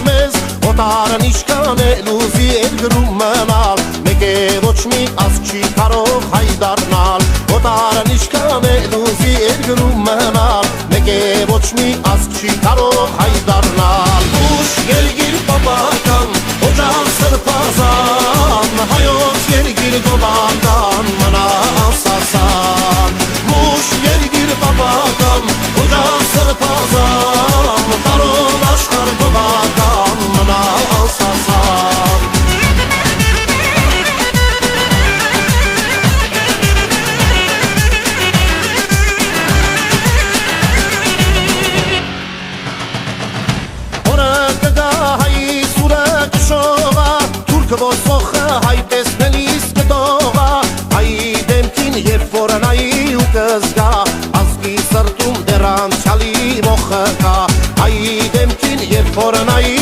մեզ Օտարն իշքան է լուզի երկրում մնալ Մեկ է ոչ մի ազգ չի կարող հայ դառնալ Օտարն իշքան է լուզի երկրում մնալ Մեկ է ոչ մի ազգ չի կարող հայ դառնալ Ուշ երգիր պապական, օջան սրբազան Հայոց երգիր գովական, մնա ասասան Ուշ երգիր պապական, օջան սրբազան Տարոն աշխար գովական, մնա ասասան Կվոսոխը հայ տեսնելիս կդողա Հայի դեմքին երբ որ նայի ու կզգա Ազգի սրտում դեռ անցյալի մոխը կա Հայի դեմքին երբ որ նայի